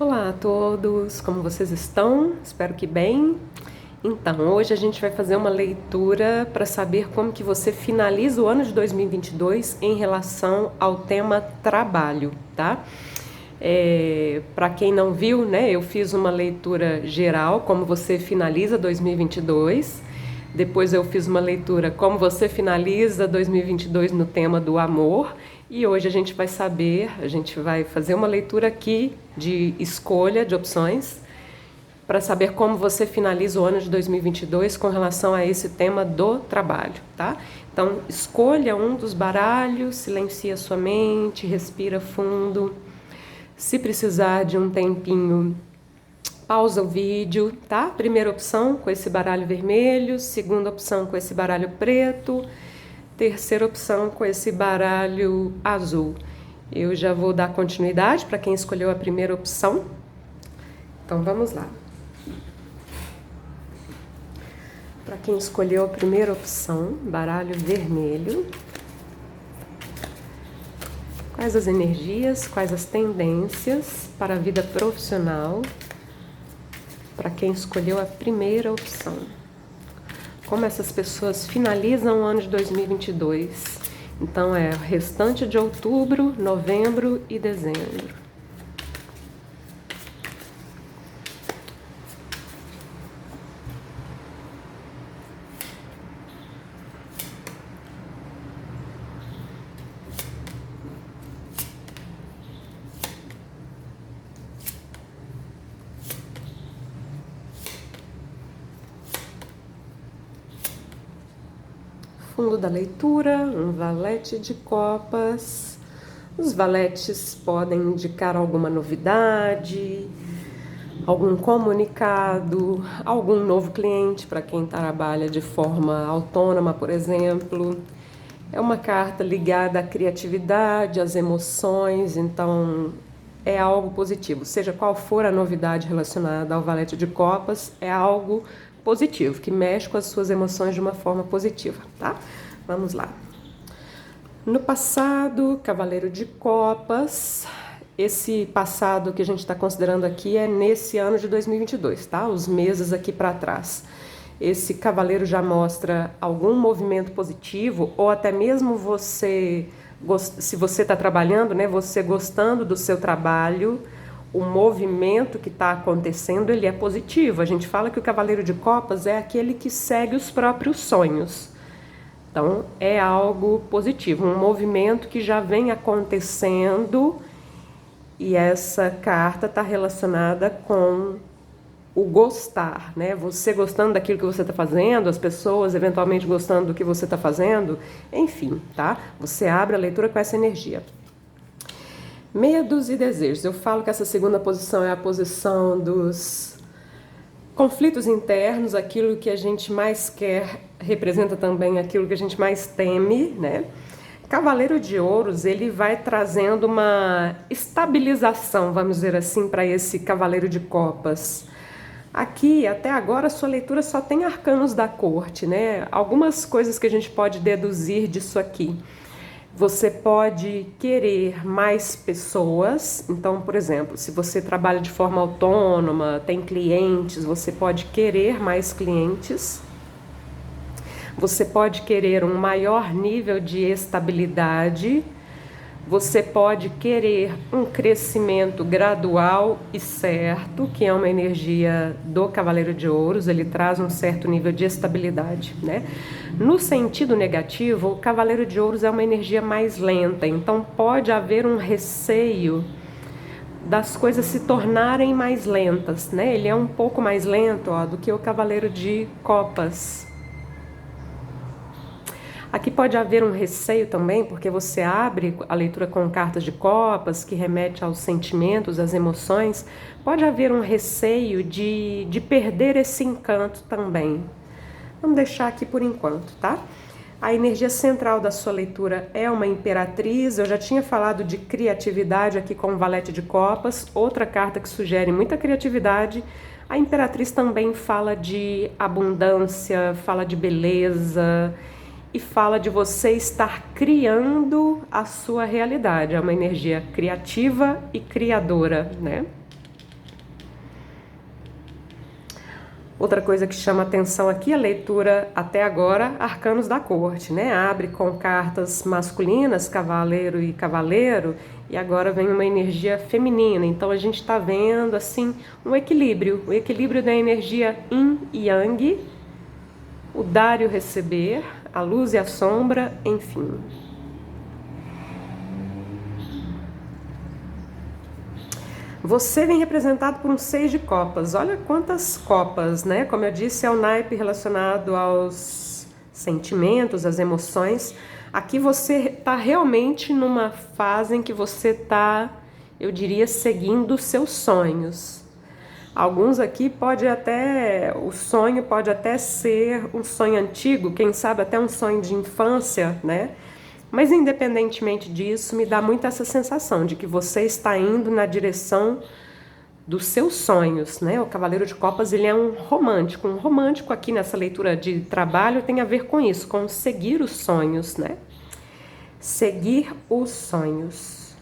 Olá a todos, como vocês estão? Espero que bem. Então, hoje a gente vai fazer uma leitura para saber como que você finaliza o ano de 2022 em relação ao tema trabalho, tá? Para quem não viu, né, eu fiz uma leitura geral, como você finaliza 2022. Depois eu fiz uma leitura como você finaliza 2022 no tema do amor. E hoje a gente vai fazer uma leitura aqui de escolha de opções para saber como você finaliza o ano de 2022 com relação a esse tema do trabalho, tá? Então, escolha um dos baralhos, silencia sua mente, respira fundo. Se precisar de um tempinho, pausa o vídeo, tá? Primeira opção com esse baralho vermelho, segunda opção com esse baralho preto, terceira opção com esse baralho azul. Eu já vou dar continuidade para quem escolheu a primeira opção. Então vamos lá. Para quem escolheu a primeira opção, baralho vermelho. Quais as energias, quais as tendências para a vida profissional? Para quem escolheu a primeira opção. Como essas pessoas finalizam o ano de 2022. Então é o restante de outubro, novembro e dezembro. Fundo da leitura, um valete de copas. Os valetes podem indicar alguma novidade, algum comunicado, algum novo cliente para quem trabalha de forma autônoma, por exemplo. É uma carta ligada à criatividade, às emoções, então é algo positivo. Seja qual for a novidade relacionada ao valete de copas, é algo positivo, que mexe com as suas emoções de uma forma positiva, tá? Vamos lá. No passado, cavaleiro de copas. Esse passado que a gente está considerando aqui é nesse ano de 2022, tá? Os meses aqui para trás. Esse cavaleiro já mostra algum movimento positivo, ou até mesmo você, se você está trabalhando, né? Você gostando do seu trabalho, o movimento que está acontecendo, ele é positivo. A gente fala que o cavaleiro de copas é aquele que segue os próprios sonhos. Então, é algo positivo, um movimento que já vem acontecendo, e essa carta está relacionada com o gostar, né? Você gostando daquilo que você está fazendo, as pessoas eventualmente gostando do que você está fazendo, enfim, tá? Você abre a leitura com essa energia. Medos e desejos. Eu falo que essa segunda posição é a posição dos conflitos internos, aquilo que a gente mais quer, representa também aquilo que a gente mais teme, né? Cavaleiro de Ouros, ele vai trazendo uma estabilização, vamos dizer assim, para esse Cavaleiro de Copas. Aqui, até agora, a sua leitura só tem arcanos da corte, né? Algumas coisas que a gente pode deduzir disso aqui. Você pode querer mais pessoas. Então, por exemplo, se você trabalha de forma autônoma, tem clientes, você pode querer mais clientes. Você pode querer um maior nível de estabilidade. Você pode querer um crescimento gradual e certo, que é uma energia do Cavaleiro de Ouros, ele traz um certo nível de estabilidade, né? No sentido negativo, o Cavaleiro de Ouros é uma energia mais lenta, então pode haver um receio das coisas se tornarem mais lentas, né? Ele é um pouco mais lento, ó, do que o Cavaleiro de Copas. Aqui pode haver um receio também, porque você abre a leitura com cartas de copas, que remete aos sentimentos, às emoções. Pode haver um receio de perder esse encanto também. Vamos deixar aqui por enquanto, tá? A energia central da sua leitura é uma imperatriz. Eu já tinha falado de criatividade aqui com o valete de copas, outra carta que sugere muita criatividade. A imperatriz também fala de abundância, fala de beleza, e fala de você estar criando a sua realidade. É uma energia criativa e criadora, né? Outra coisa que chama atenção aqui, a leitura até agora, arcanos da corte, né? Abre com cartas masculinas, cavaleiro e cavaleiro, e agora vem uma energia feminina. Então a gente está vendo assim um equilíbrio, o equilíbrio da energia yin e yang, o dar e o receber, a luz e a sombra, enfim. Você vem representado por um 6 de copas. Olha quantas copas, né? Como eu disse, é o naipe relacionado aos sentimentos, às emoções. Aqui você está realmente numa fase em que você está, eu diria, seguindo os seus sonhos. Alguns aqui o sonho pode até ser um sonho antigo, quem sabe até um sonho de infância, né? Mas independentemente disso, me dá muito essa sensação de que você está indo na direção dos seus sonhos, né? O Cavaleiro de Copas, ele é um romântico. Um romântico aqui nessa leitura de trabalho tem a ver com isso, com seguir os sonhos, né? Seguir os sonhos.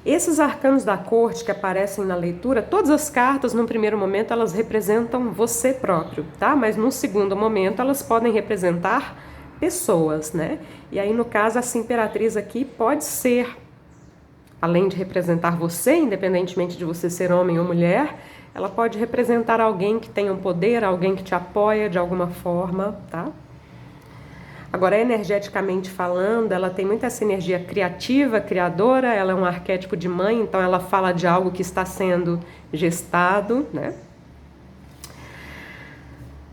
Esses arcanos da corte que aparecem na leitura, todas as cartas, num primeiro momento, elas representam você próprio, tá? Mas num segundo momento, elas podem representar pessoas, né? E aí, no caso, essa imperatriz aqui pode ser, além de representar você, independentemente de você ser homem ou mulher, ela pode representar alguém que tem um poder, alguém que te apoia de alguma forma, tá? Agora, energeticamente falando, ela tem muita essa energia criativa, criadora, ela é um arquétipo de mãe, então ela fala de algo que está sendo gestado, né?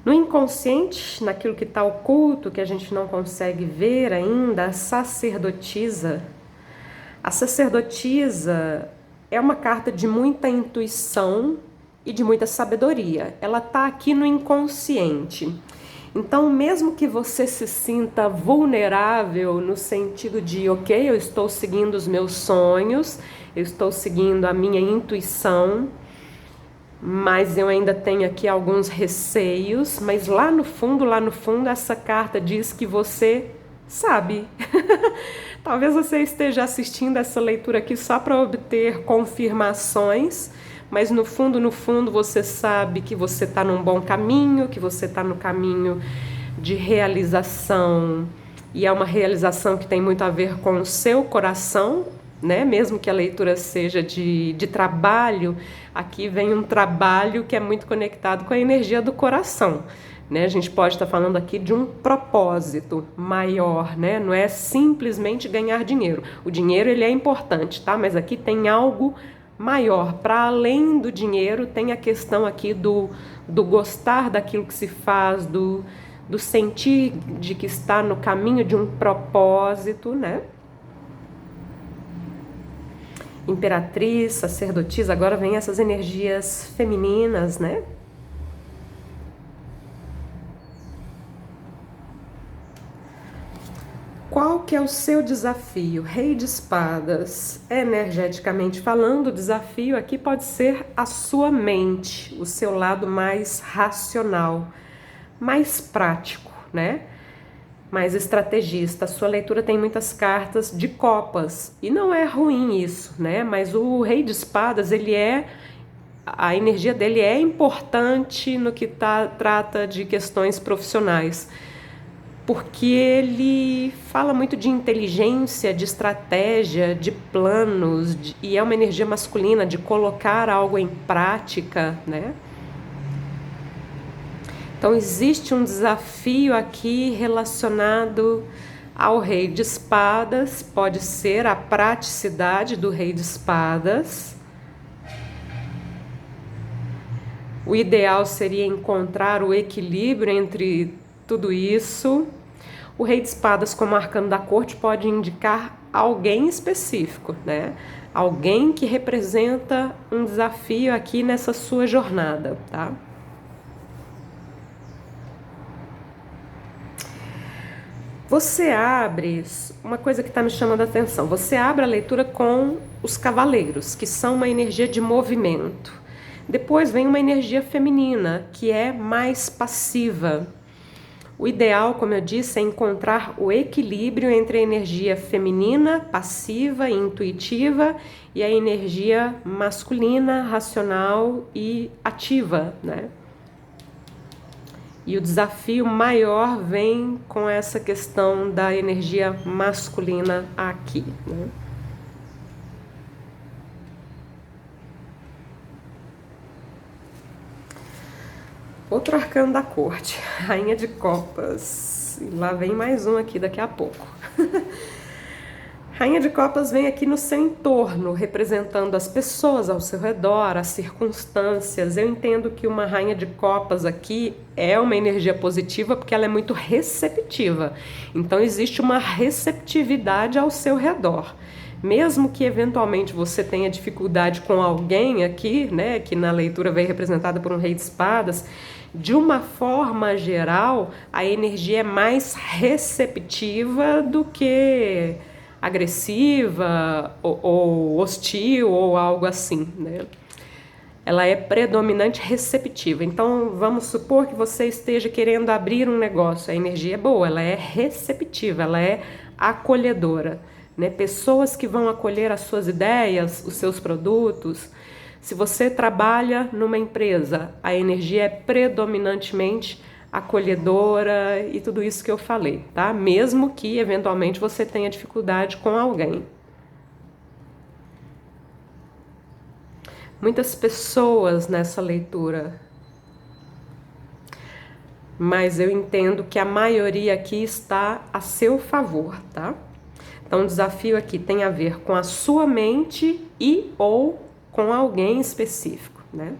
No inconsciente, naquilo que está oculto, que a gente não consegue ver ainda, a sacerdotisa. A sacerdotisa é uma carta de muita intuição e de muita sabedoria. Ela está aqui no inconsciente. Então, mesmo que você se sinta vulnerável no sentido de, ok, eu estou seguindo os meus sonhos, eu estou seguindo a minha intuição, mas eu ainda tenho aqui alguns receios, mas lá no fundo, essa carta diz que você sabe. Talvez você esteja assistindo essa leitura aqui só para obter confirmações, mas no fundo você sabe que você está num bom caminho, que você está no caminho de realização, e é uma realização que tem muito a ver com o seu coração, né? Mesmo que a leitura seja de trabalho, aqui vem um trabalho que é muito conectado com a energia do coração, né? A gente pode estar falando aqui de um propósito maior, né? Não é simplesmente ganhar dinheiro. O dinheiro, ele é importante, tá? Mas aqui tem algo maior. Para além do dinheiro, tem a questão aqui do gostar daquilo que se faz, do sentir de que está no caminho de um propósito, né? Imperatriz, sacerdotisa, agora vem essas energias femininas, né? Qual que é o seu desafio? Rei de espadas. Energeticamente falando, o desafio aqui pode ser a sua mente, o seu lado mais racional, mais prático, né? Mais estrategista. A sua leitura tem muitas cartas de copas, e não é ruim isso, né? Mas o Rei de Espadas, a energia dele é importante no que trata de questões profissionais, porque ele fala muito de inteligência, de estratégia, de planos, e é uma energia masculina de colocar algo em prática, né? Então, existe um desafio aqui relacionado ao Rei de Espadas, pode ser a praticidade do Rei de Espadas. O ideal seria encontrar o equilíbrio entre tudo isso. O Rei de Espadas, como arcano da corte, pode indicar alguém específico, né? Alguém que representa um desafio aqui nessa sua jornada, tá? Você abre, uma coisa que está me chamando a atenção, você abre a leitura com os cavaleiros, que são uma energia de movimento. Depois vem uma energia feminina, que é mais passiva. O ideal, como eu disse, é encontrar o equilíbrio entre a energia feminina, passiva e intuitiva, e a energia masculina, racional e ativa, né? E o desafio maior vem com essa questão da energia masculina aqui, né? Outro arcano da corte, Rainha de Copas. E lá vem mais um aqui daqui a pouco. Rainha de Copas vem aqui no seu entorno, representando as pessoas ao seu redor, as circunstâncias. Eu entendo que uma Rainha de Copas aqui é uma energia positiva porque ela é muito receptiva. Então existe uma receptividade ao seu redor. Mesmo que eventualmente você tenha dificuldade com alguém aqui, né, que na leitura vem representada por um Rei de Espadas, de uma forma geral, a energia é mais receptiva do que agressiva ou hostil ou algo assim, né? Ela é predominante receptiva. Então, vamos supor que você esteja querendo abrir um negócio. A energia é boa, ela é receptiva, ela é acolhedora, né? Pessoas que vão acolher as suas ideias, os seus produtos. Se você trabalha numa empresa, a energia é predominantemente acolhedora e tudo isso que eu falei, tá? Mesmo que eventualmente você tenha dificuldade com alguém. Muitas pessoas nessa leitura, mas eu entendo que a maioria aqui está a seu favor, tá? Então o desafio aqui tem a ver com a sua mente e ou com alguém específico, né?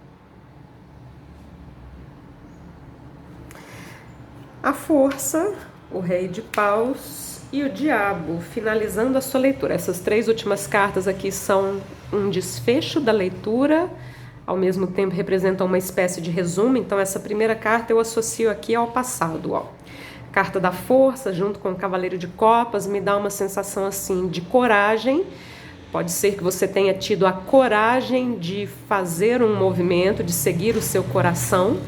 A força, o Rei de Paus e o Diabo, finalizando a sua leitura. Essas três últimas cartas aqui são um desfecho da leitura, ao mesmo tempo representam uma espécie de resumo. Então essa primeira carta eu associo aqui ao passado, ó. Carta da força junto com o Cavaleiro de Copas me dá uma sensação assim de coragem. Pode ser que você tenha tido a coragem de fazer um movimento, de seguir o seu coração.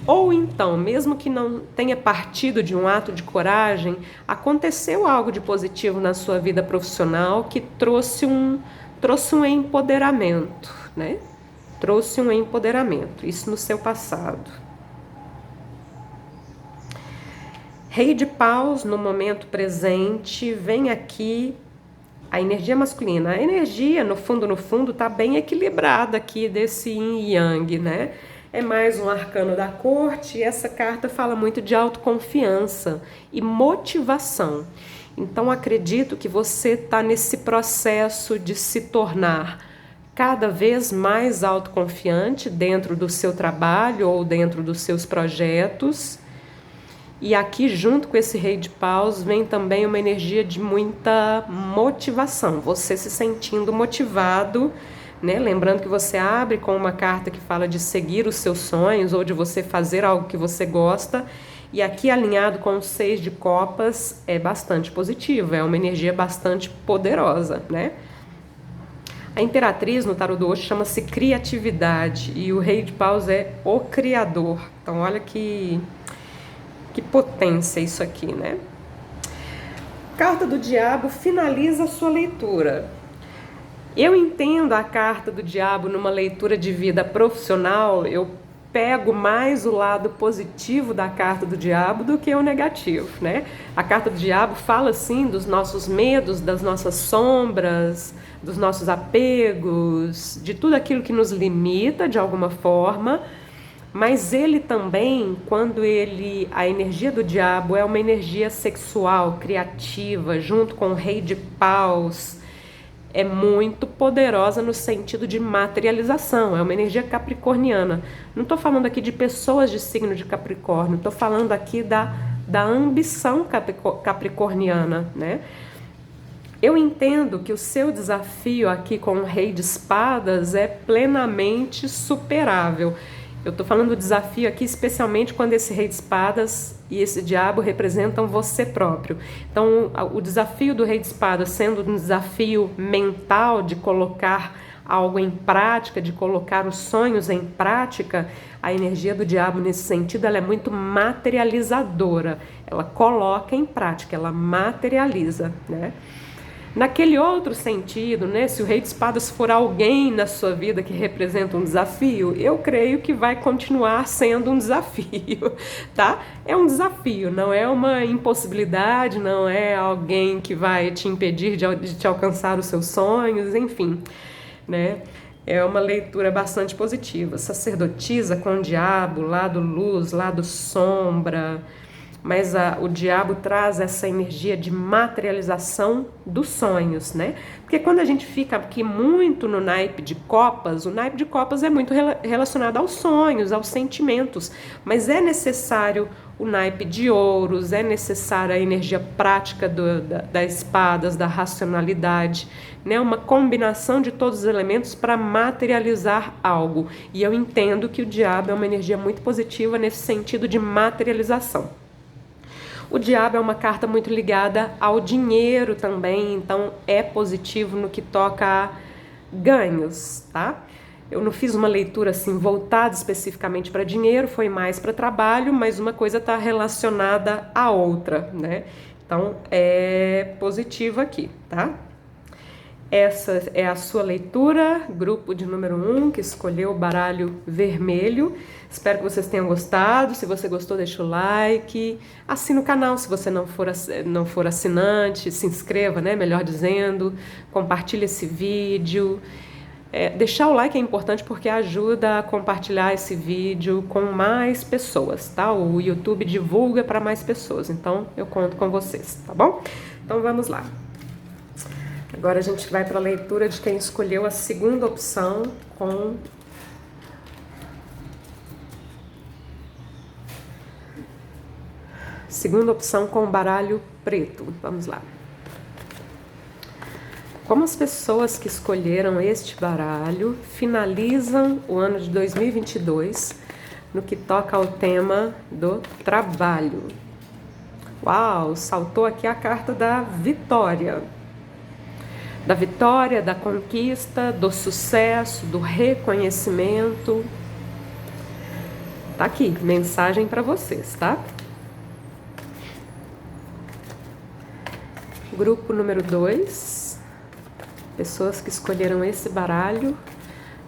Ou então, mesmo que não tenha partido de um ato de coragem, aconteceu algo de positivo na sua vida profissional que trouxe um empoderamento, né? Trouxe um empoderamento, isso no seu passado. Rei de Paus, no momento presente, vem aqui a energia masculina. A energia, no fundo, está bem equilibrada aqui desse yin e yang, né? É mais um arcano da corte e essa carta fala muito de autoconfiança e motivação. Então acredito que você está nesse processo de se tornar cada vez mais autoconfiante dentro do seu trabalho ou dentro dos seus projetos. E aqui junto com esse Rei de Paus vem também uma energia de muita motivação, você se sentindo motivado, né? Lembrando que você abre com uma carta que fala de seguir os seus sonhos ou de você fazer algo que você gosta. E aqui alinhado com o 6 de copas é bastante positivo, é uma energia bastante poderosa, né? A Imperatriz no tarô do Osho chama-se criatividade e o Rei de Paus é o criador. Então olha que potência isso aqui, né? Carta do Diabo finaliza a sua leitura. Eu entendo a carta do Diabo numa leitura de vida profissional, eu pego mais o lado positivo da carta do Diabo do que o negativo, né? A carta do Diabo fala, assim, dos nossos medos, das nossas sombras, dos nossos apegos, de tudo aquilo que nos limita de alguma forma, mas ele também, a energia do Diabo é uma energia sexual, criativa, junto com o Rei de Paus, é muito poderosa no sentido de materialização, é uma energia capricorniana. Não estou falando aqui de pessoas de signo de Capricórnio, estou falando aqui da ambição capricorniana, né? Eu entendo que o seu desafio aqui com o Rei de Espadas é plenamente superável. Eu estou falando do desafio aqui, especialmente quando esse rei de espadas e esse diabo representam você próprio. Então, o desafio do rei de espadas sendo um desafio mental de colocar algo em prática, de colocar os sonhos em prática, a energia do diabo nesse sentido, ela é muito materializadora. Ela coloca em prática, ela materializa, né? Naquele outro sentido, né, se o rei de espadas for alguém na sua vida que representa um desafio, eu creio que vai continuar sendo um desafio, tá? É um desafio, não é uma impossibilidade, não é alguém que vai te impedir de te alcançar os seus sonhos, enfim, né? É uma leitura bastante positiva. Sacerdotisa com o diabo, lado luz, lado sombra, mas o diabo traz essa energia de materialização dos sonhos, né? Porque quando a gente fica aqui muito no naipe de copas, o naipe de copas é muito relacionado aos sonhos, aos sentimentos, mas é necessário o naipe de ouros, é necessária a energia prática das espadas, da racionalidade, né? Uma combinação de todos os elementos para materializar algo. E eu entendo que o diabo é uma energia muito positiva nesse sentido de materialização. O diabo é uma carta muito ligada ao dinheiro também, então é positivo no que toca a ganhos, tá? Eu não fiz uma leitura assim voltada especificamente para dinheiro, foi mais para trabalho, mas uma coisa está relacionada à outra, né? Então é positivo aqui, tá? Essa é a sua leitura, grupo de número 1, que escolheu o baralho vermelho. Espero que vocês tenham gostado. Se você gostou, deixa o like. Assina o canal se você não for assinante. Se inscreva, né? Melhor dizendo. Compartilhe esse vídeo. Deixar o like é importante porque ajuda a compartilhar esse vídeo com mais pessoas, tá? O YouTube divulga para mais pessoas. Então, eu conto com vocês, tá bom? Então, vamos lá. Agora a gente vai para a leitura de quem escolheu a segunda opção com o baralho preto. Vamos lá. Como as pessoas que escolheram este baralho finalizam o ano de 2022 no que toca ao tema do trabalho? Uau, saltou aqui a carta da vitória. Da vitória, da conquista, do sucesso, do reconhecimento. Tá aqui, mensagem para vocês, tá? Grupo número 2, pessoas que escolheram esse baralho,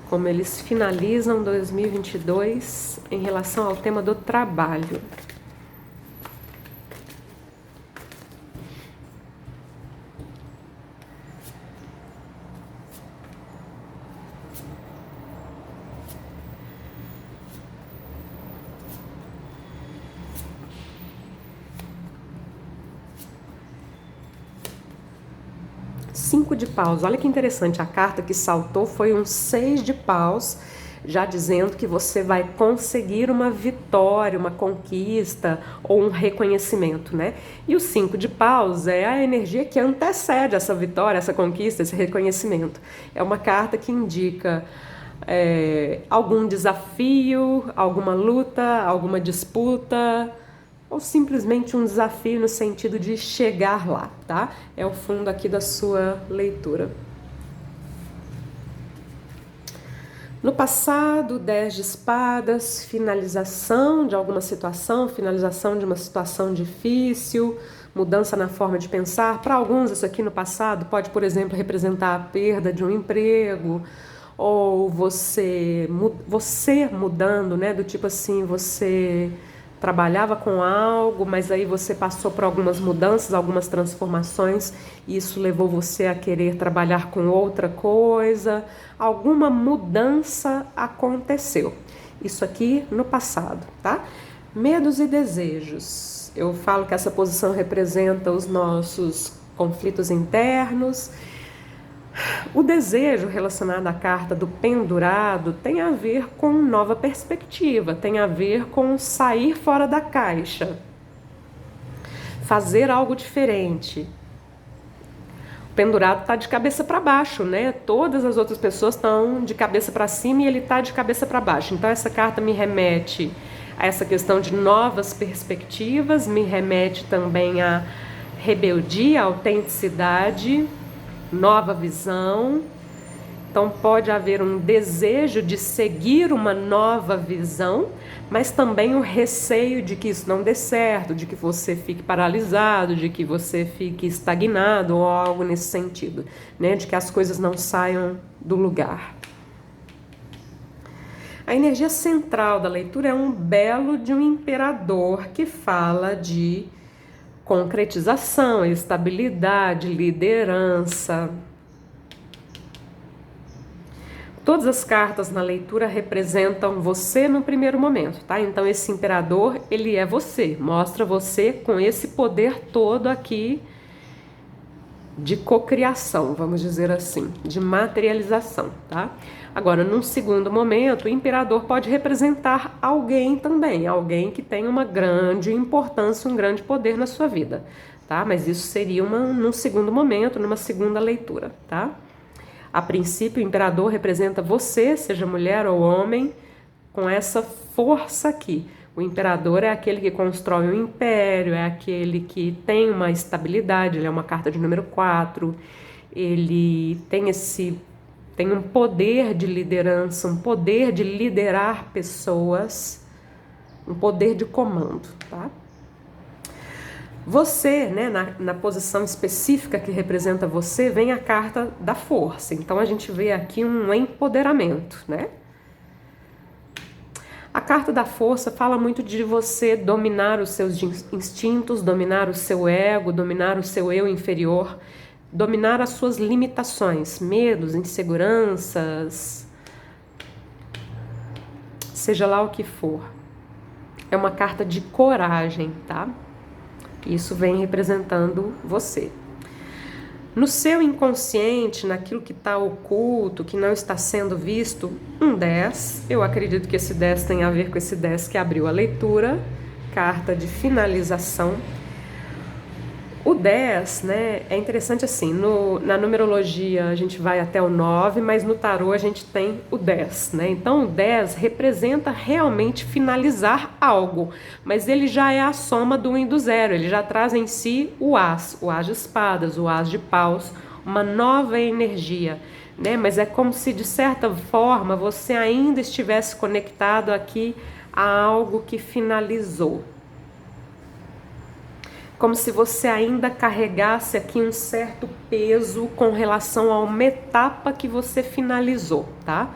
como eles finalizam 2022 em relação ao tema do trabalho. Cinco de paus, olha que interessante, a carta que saltou foi um 6 de paus, já dizendo que você vai conseguir uma vitória, uma conquista ou um reconhecimento, né? E o 5 de paus é a energia que antecede essa vitória, essa conquista, esse reconhecimento. É uma carta que indica algum desafio, alguma luta, alguma disputa, ou simplesmente um desafio no sentido de chegar lá, tá? É o fundo aqui da sua leitura. No passado, 10 de espadas, finalização de alguma situação, finalização de uma situação difícil, mudança na forma de pensar. Para alguns, isso aqui no passado pode, por exemplo, representar a perda de um emprego, ou você mudando, né? Do tipo assim, você trabalhava com algo, mas aí você passou por algumas mudanças, algumas transformações, e isso levou você a querer trabalhar com outra coisa, alguma mudança aconteceu. Isso aqui no passado, tá? Medos e desejos. Eu falo que essa posição representa os nossos conflitos internos. O desejo relacionado à carta do pendurado tem a ver com nova perspectiva, tem a ver com sair fora da caixa, fazer algo diferente. pendurado está de cabeça para baixo, né? Todas as outras pessoas estão de cabeça para cima e ele está de cabeça para baixo. Então essa carta me remete a essa questão de novas perspectivas, me remete também a rebeldia, autenticidade, nova visão. Então pode haver um desejo de seguir uma nova visão, mas também o receio de que isso não dê certo, de que você fique paralisado, de que você fique estagnado ou algo nesse sentido, né? De que as coisas não saiam do lugar. A energia central da leitura é um belo de um imperador que fala de concretização, estabilidade, liderança. Todas as cartas na leitura representam você no primeiro momento, tá? Então esse imperador, ele é você, mostra você com esse poder todo aqui de cocriação, vamos dizer assim, de materialização, tá? Agora, num segundo momento, o imperador pode representar alguém também, alguém que tem uma grande importância, um grande poder na sua vida, tá? Mas isso seria num segundo momento, numa segunda leitura, tá? A princípio, o imperador representa você, seja mulher ou homem, com essa força aqui. O imperador é aquele que constrói um império, é aquele que tem uma estabilidade, ele é uma carta de número 4, ele tem um poder de liderança, um poder de liderar pessoas, um poder de comando, tá? Você, né, na posição específica que representa você, vem a carta da força. Então a gente vê aqui um empoderamento, né? A carta da força fala muito de você dominar os seus instintos, dominar o seu ego, dominar o seu eu inferior, dominar as suas limitações, medos, inseguranças, seja lá o que for. É uma carta de coragem, tá? Isso vem representando você. No seu inconsciente, naquilo que está oculto, que não está sendo visto, um 10. Eu acredito que esse 10 tem a ver com esse 10 que abriu a leitura, carta de finalização. O 10, né, é interessante assim, na numerologia a gente vai até o 9, mas no tarô a gente tem o 10, né? Então o 10 representa realmente finalizar algo, mas ele já é a soma do 1 e do 0, ele já traz em si o as de espadas, o as de paus, uma nova energia, né? Mas é como se de certa forma você ainda estivesse conectado aqui a algo que finalizou. Como se você ainda carregasse aqui um certo peso com relação a uma etapa que você finalizou, tá?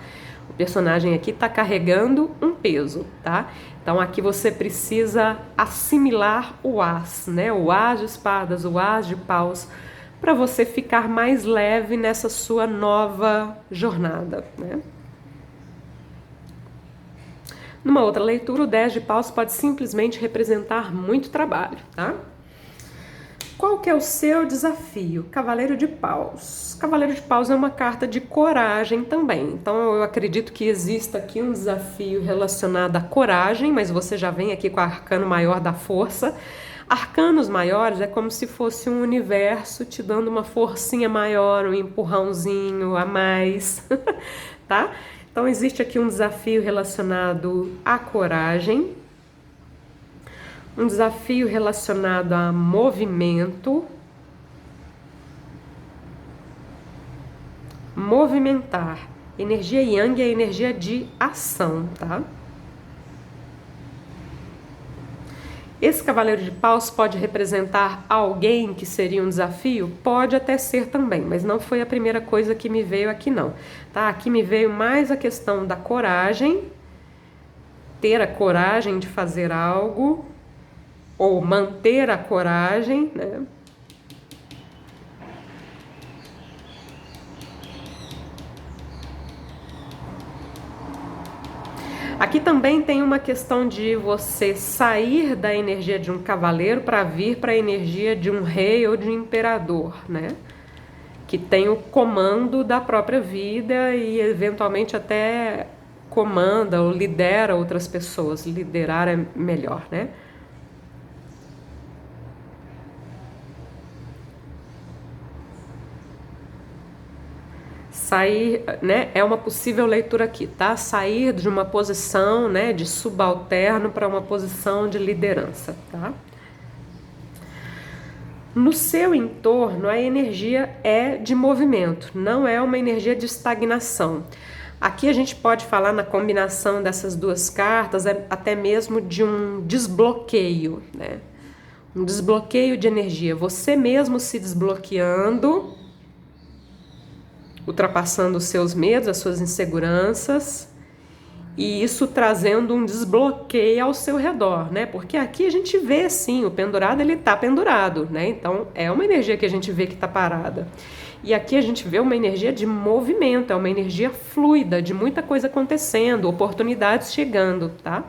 O personagem aqui tá carregando um peso, tá? Então aqui você precisa assimilar o as, né? O as de espadas, o as de paus, para você ficar mais leve nessa sua nova jornada, né? Numa outra leitura, o 10 de paus pode simplesmente representar muito trabalho, tá? Qual que é o seu desafio? Cavaleiro de Paus. Cavaleiro de Paus é uma carta de coragem também. Então eu acredito que exista aqui um desafio relacionado à coragem, mas você já vem aqui com o arcano maior da força. Arcanos maiores é como se fosse um universo te dando uma forcinha maior, um empurrãozinho a mais, tá? Então existe aqui um desafio relacionado à coragem. Um desafio relacionado a movimento, movimentar. Energia Yang é energia de ação, tá? Esse cavaleiro de paus pode representar alguém que seria um desafio? Pode até ser também, mas não foi a primeira coisa que me veio aqui não, tá? Aqui me veio mais a questão da coragem, ter a coragem de fazer algo, ou manter a coragem, né? Aqui também tem uma questão de você sair da energia de um cavaleiro para vir para a energia de um rei ou de um imperador, né? Que tem o comando da própria vida e eventualmente até comanda ou lidera outras pessoas. Liderar é melhor, né? Sair, né, é uma possível leitura aqui, tá? Sair de uma posição, né, de subalterno para uma posição de liderança, tá? No seu entorno, a energia é de movimento, não é uma energia de estagnação. Aqui a gente pode falar na combinação dessas duas cartas, até mesmo de um desbloqueio, né? Um desbloqueio de energia. Você mesmo se desbloqueando, ultrapassando os seus medos, as suas inseguranças, e isso trazendo um desbloqueio ao seu redor, né? Porque aqui a gente vê, sim, o pendurado, ele tá pendurado, né? Então, é uma energia que a gente vê que tá parada. E aqui a gente vê uma energia de movimento, é uma energia fluida, de muita coisa acontecendo, oportunidades chegando, tá?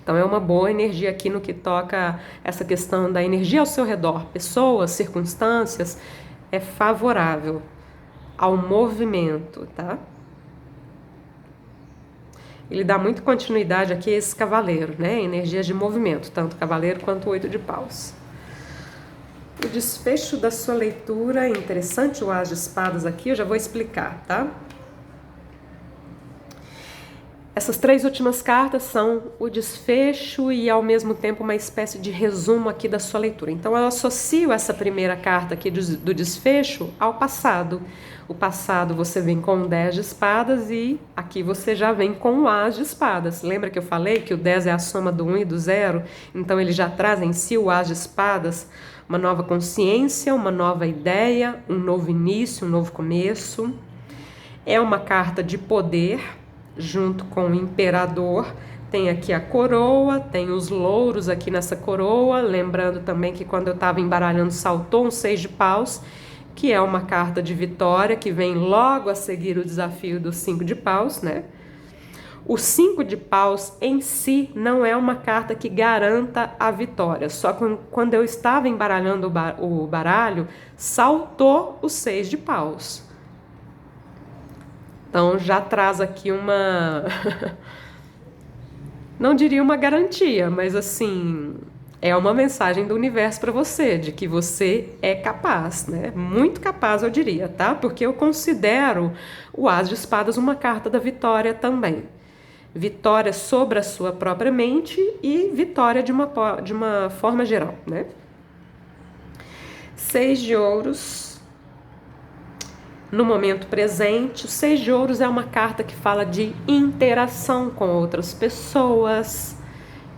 Então, é uma boa energia aqui no que toca essa questão da energia ao seu redor. Pessoas, circunstâncias, é favorável ao movimento, tá? Ele dá muita continuidade aqui a esse cavaleiro, né? Energias de movimento, tanto o cavaleiro quanto o 8 de paus. O desfecho da sua leitura é interessante, o As de espadas aqui, eu já vou explicar, tá? Essas três últimas cartas são o desfecho e ao mesmo tempo uma espécie de resumo aqui da sua leitura. Então eu associo essa primeira carta aqui do desfecho ao passado. O passado você vem com o 10 de espadas e aqui você já vem com o As de espadas. Lembra que eu falei que o 10 é a soma do 1 e do 0? Então ele já traz em si o As de espadas, uma nova consciência, uma nova ideia, um novo início, um novo começo. É uma carta de poder, junto com o imperador. Tem aqui a coroa, tem os louros aqui nessa coroa, lembrando também que quando eu estava embaralhando saltou um 6 de paus, que é uma carta de vitória, que vem logo a seguir o desafio do 5 de paus, né? O 5 de paus em si não é uma carta que garanta a vitória, só que quando eu estava embaralhando o baralho, saltou o 6 de paus. Então já traz aqui uma, não diria uma garantia, mas assim, é uma mensagem do universo para você, de que você é capaz, né? Muito capaz, eu diria, tá? Porque eu considero o As de espadas uma carta da vitória também. Vitória sobre a sua própria mente e vitória de uma forma geral, né? 6 de ouros. No momento presente, o 6 de ouros é uma carta que fala de interação com outras pessoas,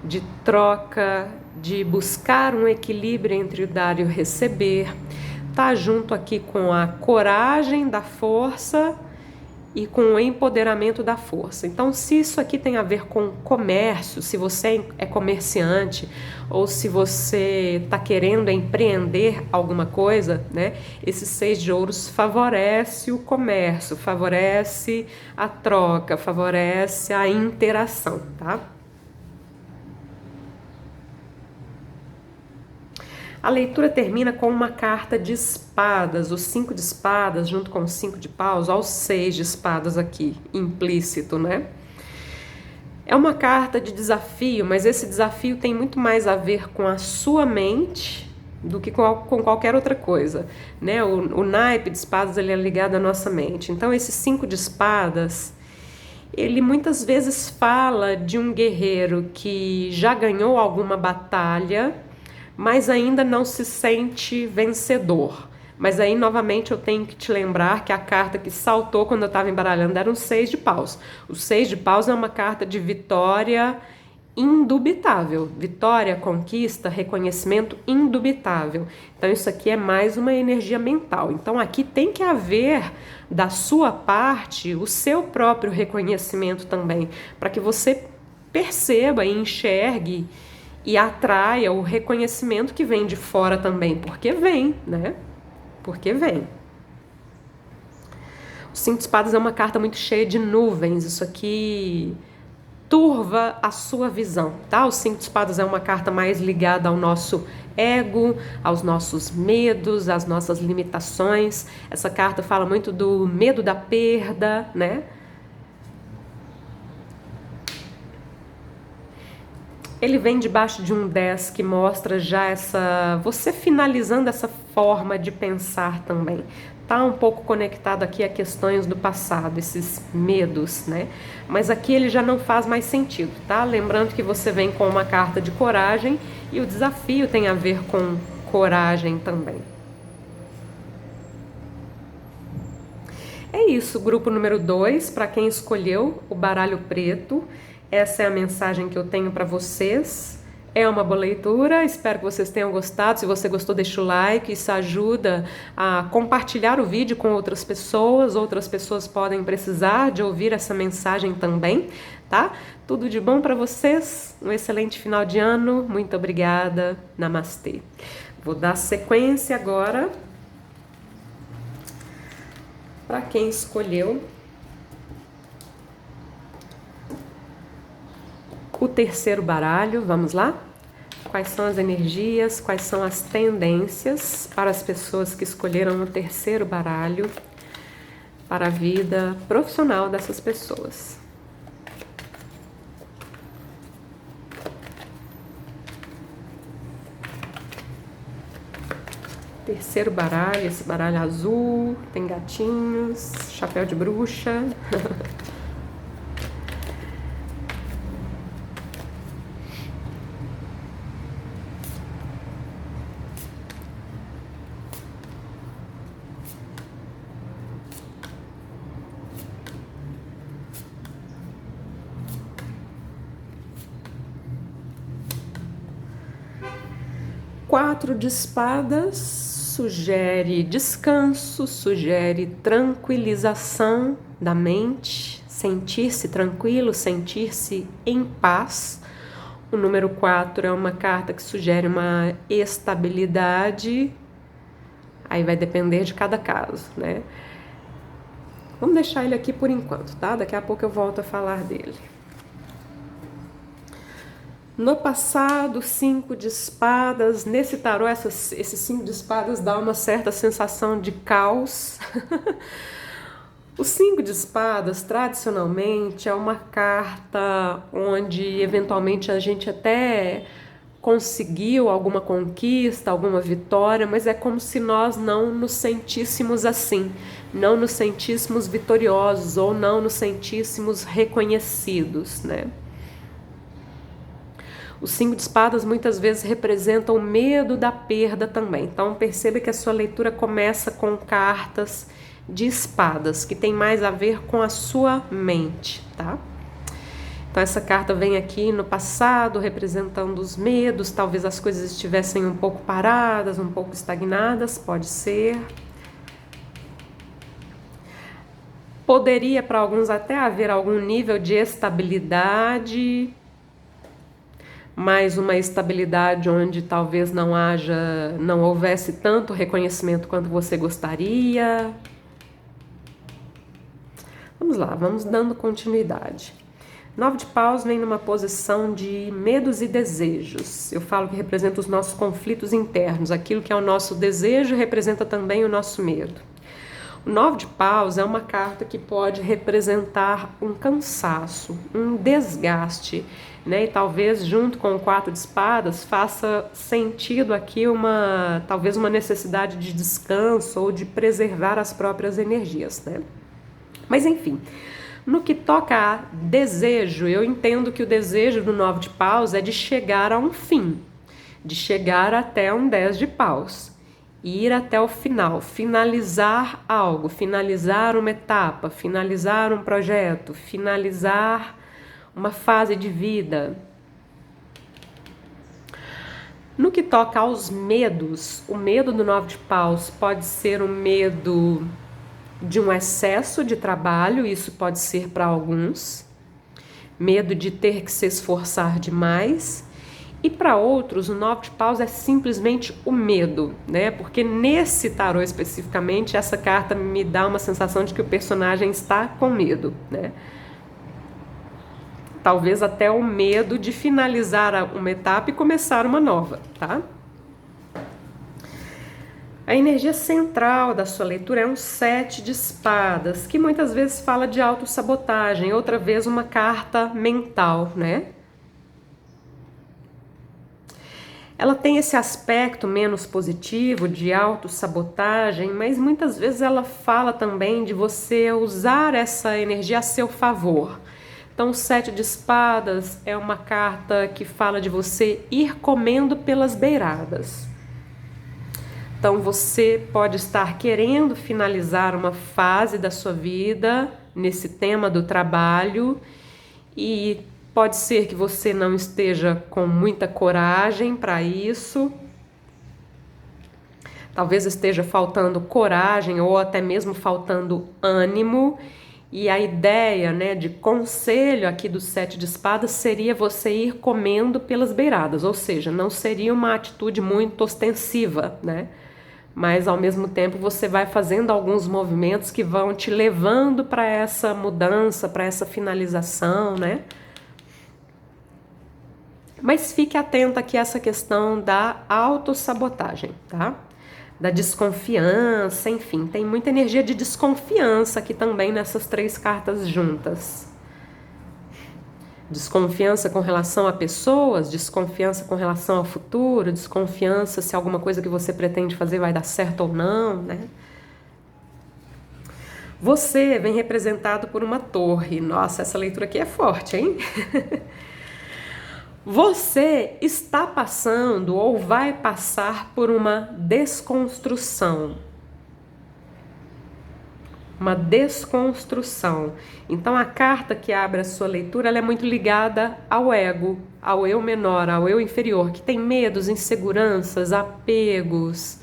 de troca, de buscar um equilíbrio entre o dar e o receber. Tá junto aqui com a coragem da força e com o empoderamento da força. Então, se isso aqui tem a ver com comércio, se você é comerciante ou se você está querendo empreender alguma coisa, né? Esse 6 de ouros favorece o comércio, favorece a troca, favorece a interação, tá? A leitura termina com uma carta de espadas, o 5 de espadas junto com o 5 de paus, ó, o 6 de espadas aqui, implícito, né? É uma carta de desafio, mas esse desafio tem muito mais a ver com a sua mente do que com qualquer outra coisa, né? O naipe de espadas, ele é ligado à nossa mente. Então, esse 5 de espadas, ele muitas vezes fala de um guerreiro que já ganhou alguma batalha, mas ainda não se sente vencedor. Mas aí, novamente, eu tenho que te lembrar que a carta que saltou quando eu estava embaralhando era um 6 de paus. O 6 de paus é uma carta de vitória indubitável. Vitória, conquista, reconhecimento indubitável. Então, isso aqui é mais uma energia mental. Então, aqui tem que haver, da sua parte, o seu próprio reconhecimento também, para que você perceba e enxergue e atraia o reconhecimento que vem de fora também, porque vem, né? Porque vem. O 5 de espadas é uma carta muito cheia de nuvens, isso aqui turva a sua visão, tá? O 5 de espadas é uma carta mais ligada ao nosso ego, aos nossos medos, às nossas limitações. Essa carta fala muito do medo da perda, né? Ele vem debaixo de um 10 que mostra já você finalizando essa forma de pensar também, tá um pouco conectado aqui a questões do passado, esses medos, né? Mas aqui ele já não faz mais sentido, tá? Lembrando que você vem com uma carta de coragem e o desafio tem a ver com coragem também. É isso, grupo número 2, para quem escolheu o baralho preto, essa é a mensagem que eu tenho para vocês. É uma boa leitura, espero que vocês tenham gostado. Se você gostou, deixa o like, isso ajuda a compartilhar o vídeo com outras pessoas podem precisar de ouvir essa mensagem também, tá? Tudo de bom para vocês, um excelente final de ano, muito obrigada, namastê. Vou dar sequência agora para quem escolheu o terceiro baralho. Vamos lá? Quais são as energias, quais são as tendências para as pessoas que escolheram o terceiro baralho para a vida profissional dessas pessoas? Terceiro baralho, esse baralho azul, tem gatinhos, chapéu de bruxa. Quatro de espadas sugere descanso, sugere tranquilização da mente, sentir-se tranquilo, sentir-se em paz. O número 4 é uma carta que sugere uma estabilidade, aí vai depender de cada caso, né? Vamos deixar ele aqui por enquanto, tá? Daqui a pouco eu volto a falar dele. No passado, 5 de espadas, nesse tarô, esse 5 de espadas dá uma certa sensação de caos. O 5 de espadas, tradicionalmente, é uma carta onde, eventualmente, a gente até conseguiu alguma conquista, alguma vitória, mas é como se nós não nos sentíssemos assim, não nos sentíssemos vitoriosos ou não nos sentíssemos reconhecidos, né? Os 5 de espadas muitas vezes representam o medo da perda também. Então perceba que a sua leitura começa com cartas de espadas, que tem mais a ver com a sua mente, tá? Então essa carta vem aqui no passado, representando os medos, talvez as coisas estivessem um pouco paradas, um pouco estagnadas, pode ser. Poderia para alguns até haver algum nível de estabilidade, mas uma estabilidade onde talvez não houvesse tanto reconhecimento quanto você gostaria. Vamos lá, vamos dando continuidade. 9 de paus vem numa posição de medos e desejos. Eu falo que representa os nossos conflitos internos. Aquilo que é o nosso desejo representa também o nosso medo. O 9 de paus é uma carta que pode representar um cansaço, um desgaste, né? E talvez junto com o 4 de espadas faça sentido aqui talvez uma necessidade de descanso ou de preservar as próprias energias, né? Mas enfim, no que toca a desejo, eu entendo que o desejo do 9 de paus é de chegar a um fim, de chegar até um 10 de paus, ir até o final, finalizar algo, finalizar uma etapa, finalizar um projeto, finalizar uma fase de vida. No que toca aos medos, o medo do 9 de paus pode ser um medo de um excesso de trabalho, isso pode ser para alguns, medo de ter que se esforçar demais, e para outros o 9 de paus é simplesmente o medo, né? Porque nesse tarô especificamente essa carta me dá uma sensação de que o personagem está com medo, né? Talvez até o medo de finalizar uma etapa e começar uma nova, tá? A energia central da sua leitura é um 7 de espadas, que muitas vezes fala de autossabotagem, outra vez uma carta mental, né? Ela tem esse aspecto menos positivo de autossabotagem, mas muitas vezes ela fala também de você usar essa energia a seu favor. Então, o 7 de espadas é uma carta que fala de você ir comendo pelas beiradas. Então, você pode estar querendo finalizar uma fase da sua vida nesse tema do trabalho e pode ser que você não esteja com muita coragem para isso. Talvez esteja faltando coragem ou até mesmo faltando ânimo. E a ideia, né, de conselho aqui do 7 de espadas seria você ir comendo pelas beiradas, ou seja, não seria uma atitude muito ostensiva, né? Mas ao mesmo tempo você vai fazendo alguns movimentos que vão te levando para essa mudança, para essa finalização, né? Mas fique atento aqui a essa questão da autossabotagem, tá? Da desconfiança, enfim, tem muita energia de desconfiança aqui também nessas 3 cartas juntas. Desconfiança com relação a pessoas, desconfiança com relação ao futuro, desconfiança se alguma coisa que você pretende fazer vai dar certo ou não, né? Você vem representado por uma torre. Nossa, essa leitura aqui é forte, hein? Você está passando ou vai passar por uma desconstrução. Uma desconstrução. Então a carta que abre a sua leitura, ela é muito ligada ao ego, ao eu menor, ao eu inferior, que tem medos, inseguranças, apegos,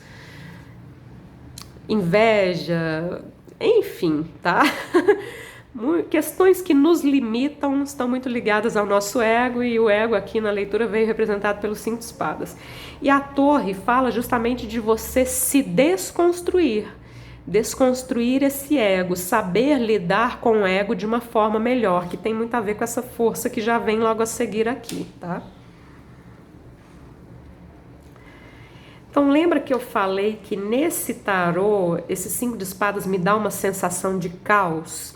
inveja, enfim, tá? Questões que nos limitam estão muito ligadas ao nosso ego, e o ego aqui na leitura veio representado pelos 5 de espadas. E a torre fala justamente de você se desconstruir esse ego, saber lidar com o ego de uma forma melhor, que tem muito a ver com essa força que já vem logo a seguir aqui, tá? Então lembra que eu falei que nesse tarô, esse 5 de espadas me dá uma sensação de caos?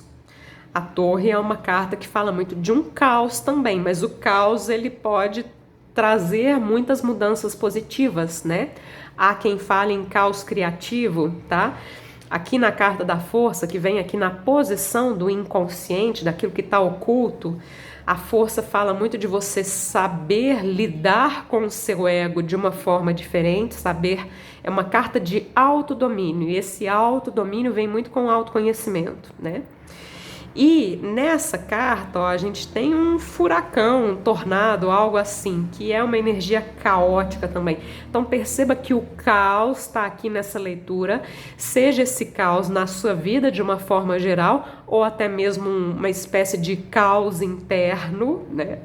A torre é uma carta que fala muito de um caos também, mas o caos ele pode trazer muitas mudanças positivas, né? Há quem fale em caos criativo, tá? Aqui na carta da força, que vem aqui na posição do inconsciente, daquilo que está oculto, a força fala muito de você saber lidar com o seu ego de uma forma diferente, é uma carta de autodomínio, e esse autodomínio vem muito com o autoconhecimento, né? E nessa carta, ó, a gente tem um furacão, um tornado, algo assim, que é uma energia caótica também. Então perceba que o caos está aqui nessa leitura, seja esse caos na sua vida de uma forma geral, ou até mesmo uma espécie de caos interno, né?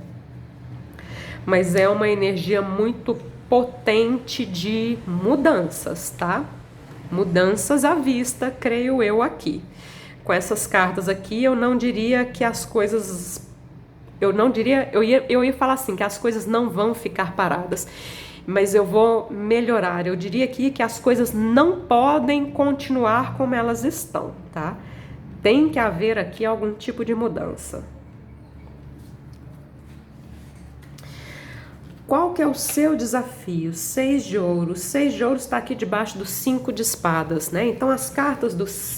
Mas é uma energia muito potente de mudanças, tá? Mudanças à vista, creio eu aqui. Com essas cartas aqui, eu não diria que as coisas... Eu ia falar assim, que as coisas não vão ficar paradas, mas eu vou melhorar. Eu diria aqui que as coisas não podem continuar como elas estão, tá? Tem que haver aqui algum tipo de mudança. Qual que é o seu desafio? 6 de ouros. 6 de ouros está aqui debaixo do 5 de espadas, né? Então as cartas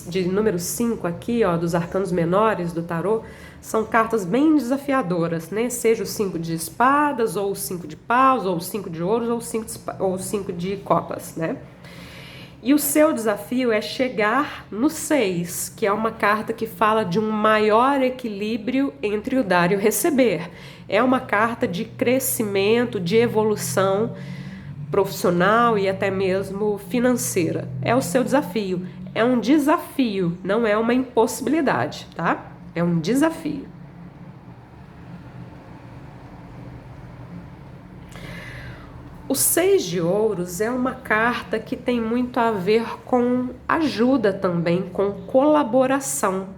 de número 5 aqui, ó, dos arcanos menores do tarô, são cartas bem desafiadoras, né? Seja o 5 de espadas, ou o 5 de paus, ou o 5 de ouros, ou o 5 de copas, né? E o seu desafio é chegar no 6, que é uma carta que fala de um maior equilíbrio entre o dar e o receber. É uma carta de crescimento, de evolução profissional e até mesmo financeira. É o seu desafio. É um desafio, não é uma impossibilidade, tá? É um desafio. O 6 de ouros é uma carta que tem muito a ver com ajuda também, com colaboração.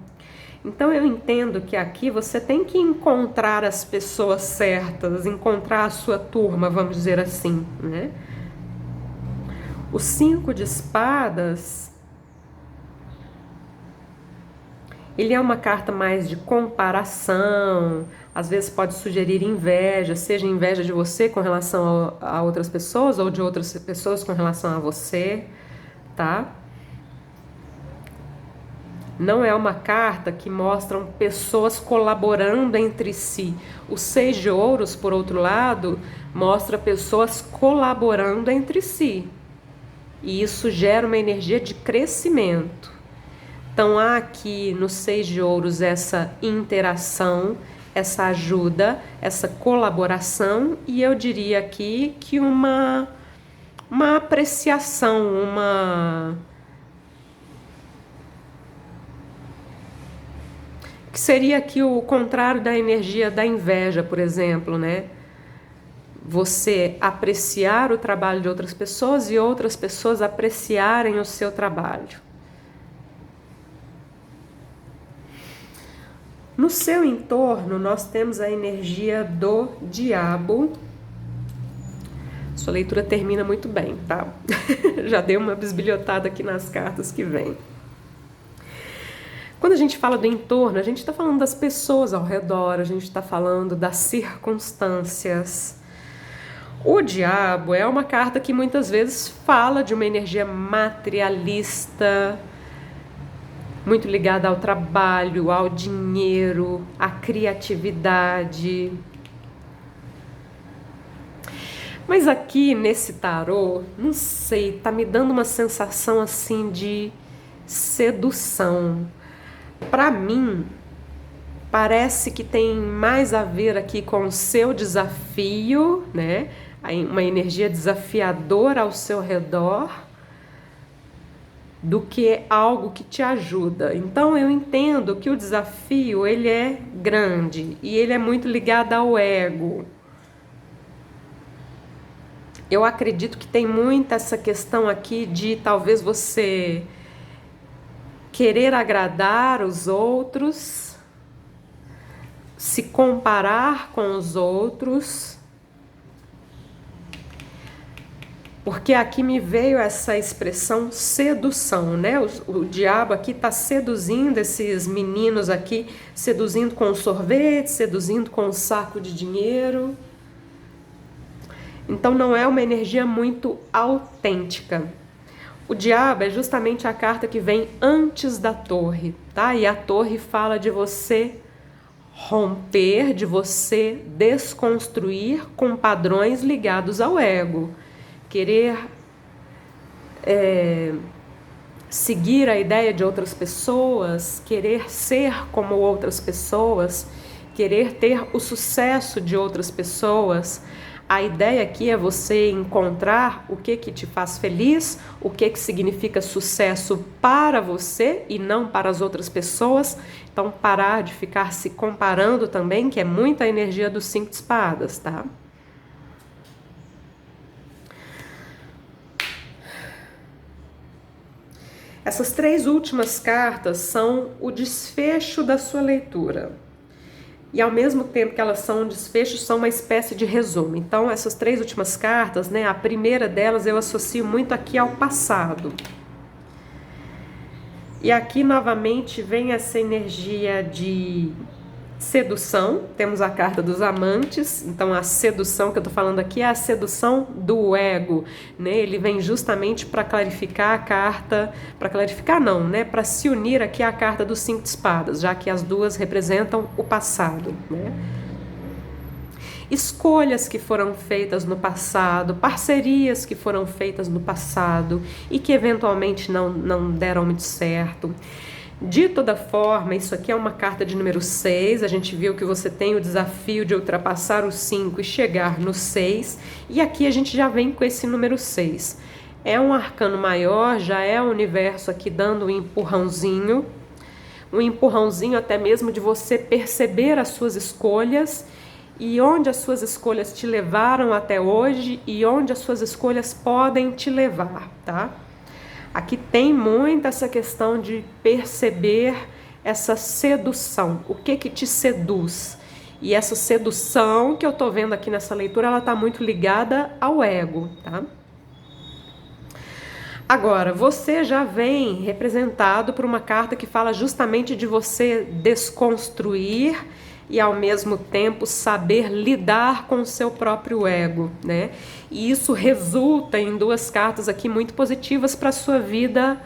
Então eu entendo que aqui você tem que encontrar as pessoas certas, encontrar a sua turma, vamos dizer assim, né? O 5 de espadas, Ele é uma carta mais de comparação, às vezes pode sugerir inveja, seja inveja de você com relação a outras pessoas ou de outras pessoas com relação a você, tá? Não é uma carta que mostra pessoas colaborando entre si. O 6 de ouros, por outro lado, mostra pessoas colaborando entre si. E isso gera uma energia de crescimento. Então há aqui no 6 de ouros essa interação, essa ajuda, essa colaboração, e eu diria aqui que uma apreciação, que seria aqui o contrário da energia da inveja, por exemplo, né? Você apreciar o trabalho de outras pessoas e outras pessoas apreciarem o seu trabalho. No seu entorno, nós temos a energia do diabo. Sua leitura termina muito bem, tá? Já dei uma bisbilhotada aqui nas cartas que vem. Quando a gente fala do entorno, a gente está falando das pessoas ao redor, a gente está falando das circunstâncias. O diabo é uma carta que muitas vezes fala de uma energia materialista, muito ligada ao trabalho, ao dinheiro, à criatividade. Mas aqui nesse tarô, não sei, tá me dando uma sensação assim de sedução. Para mim, parece que tem mais a ver aqui com o seu desafio, né? Uma energia desafiadora ao seu redor, do que algo que te ajuda. Então eu entendo que o desafio ele é grande e ele é muito ligado ao ego. Eu acredito que tem muita essa questão aqui de talvez você querer agradar os outros, se comparar com os outros. Porque aqui me veio essa expressão sedução, né? O diabo aqui está seduzindo esses meninos aqui, seduzindo com o sorvete, seduzindo com o saco de dinheiro. Então não é uma energia muito autêntica. O diabo é justamente a carta que vem antes da torre, tá? E a torre fala de você romper, de você desconstruir com padrões ligados ao ego. Querer seguir a ideia de outras pessoas, querer ser como outras pessoas, querer ter o sucesso de outras pessoas. A ideia aqui é você encontrar o que te faz feliz, o que significa sucesso para você e não para as outras pessoas. Então parar de ficar se comparando também, que é muita energia dos 5 de espadas, tá? Essas 3 últimas cartas são o desfecho da sua leitura. E ao mesmo tempo que elas são um desfecho, são uma espécie de resumo. Então, essas 3 últimas cartas, né, a primeira delas eu associo muito aqui ao passado. E aqui novamente vem essa energia de sedução. Temos a carta dos amantes. Então a sedução que eu tô falando aqui é a sedução do ego, né? Ele vem justamente para clarificar a carta, para clarificar não, né? Para se unir aqui à carta dos 5 de espadas, já que as duas representam o passado, né? Escolhas que foram feitas no passado, parcerias que foram feitas no passado e que eventualmente não deram muito certo. De toda forma, isso aqui é uma carta de número 6, a gente viu que você tem o desafio de ultrapassar o 5 e chegar no 6, e aqui a gente já vem com esse número 6. É um arcano maior, já é o universo aqui dando um empurrãozinho até mesmo de você perceber as suas escolhas e onde as suas escolhas te levaram até hoje e onde as suas escolhas podem te levar, tá? Aqui tem muito essa questão de perceber essa sedução, o que te seduz. E essa sedução que eu tô vendo aqui nessa leitura, ela tá muito ligada ao ego, tá? Agora, você já vem representado por uma carta que fala justamente de você desconstruir e ao mesmo tempo saber lidar com o seu próprio ego, né? E isso resulta em duas cartas aqui muito positivas para a sua vida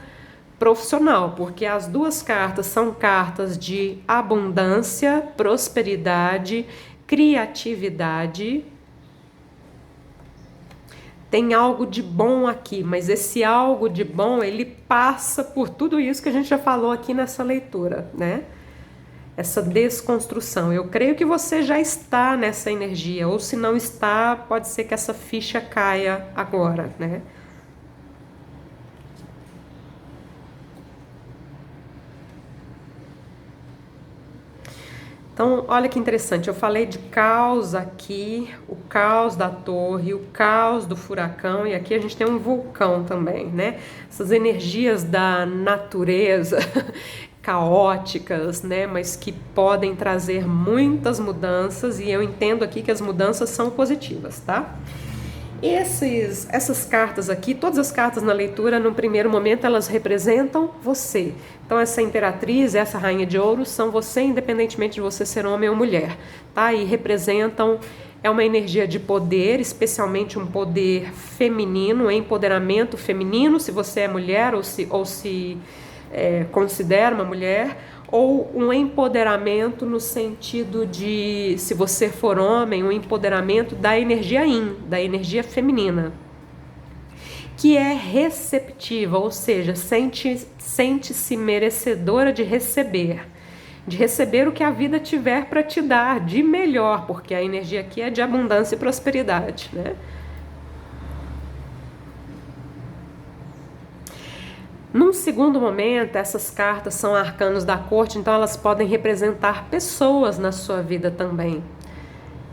profissional, porque as duas cartas são cartas de abundância, prosperidade, criatividade. Tem algo de bom aqui, mas esse algo de bom, ele passa por tudo isso que a gente já falou aqui nessa leitura, né? Essa desconstrução. Eu creio que você já está nessa energia, ou se não está, pode ser que essa ficha caia agora, né? Então, olha que interessante, eu falei de caos aqui, o caos da torre, o caos do furacão, e aqui a gente tem um vulcão também, né? Essas energias da natureza caóticas, né? Mas que podem trazer muitas mudanças, e eu entendo aqui que as mudanças são positivas, tá? Essas cartas aqui, todas as cartas na leitura, no primeiro momento, elas representam você. Então, essa imperatriz, essa rainha de ouros, são você, independentemente de você ser homem ou mulher, tá? E representam, é uma energia de poder, especialmente um poder feminino, empoderamento feminino, se você é mulher ou se considera uma mulher, ou um empoderamento no sentido de, se você for homem, um empoderamento da energia yin, da energia feminina, que é receptiva, ou seja, sente-se merecedora de receber o que a vida tiver para te dar de melhor, porque a energia aqui é de abundância e prosperidade, né? Num segundo momento, essas cartas são arcanos da corte, então elas podem representar pessoas na sua vida também.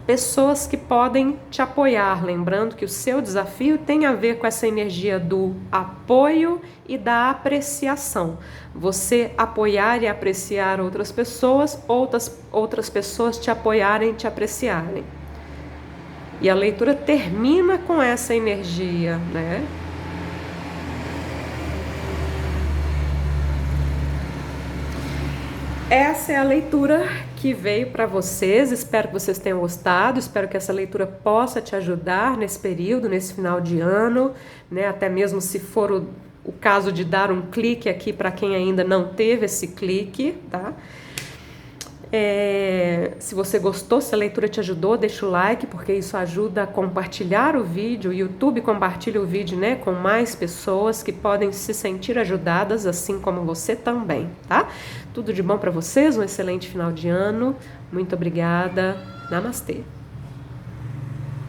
Pessoas que podem te apoiar, lembrando que o seu desafio tem a ver com essa energia do apoio e da apreciação. Você apoiar e apreciar outras pessoas, outras pessoas te apoiarem e te apreciarem. E a leitura termina com essa energia, né? Essa é a leitura que veio para vocês, espero que vocês tenham gostado, espero que essa leitura possa te ajudar nesse período, nesse final de ano, né? Até mesmo se for o caso de dar um clique aqui para quem ainda não teve esse clique, tá? Se você gostou, se a leitura te ajudou, deixa o like, porque isso ajuda a compartilhar o vídeo. O YouTube compartilha o vídeo, né, com mais pessoas que podem se sentir ajudadas, assim como você também, tá? Tudo de bom para vocês, um excelente final de ano. Muito obrigada. Namastê.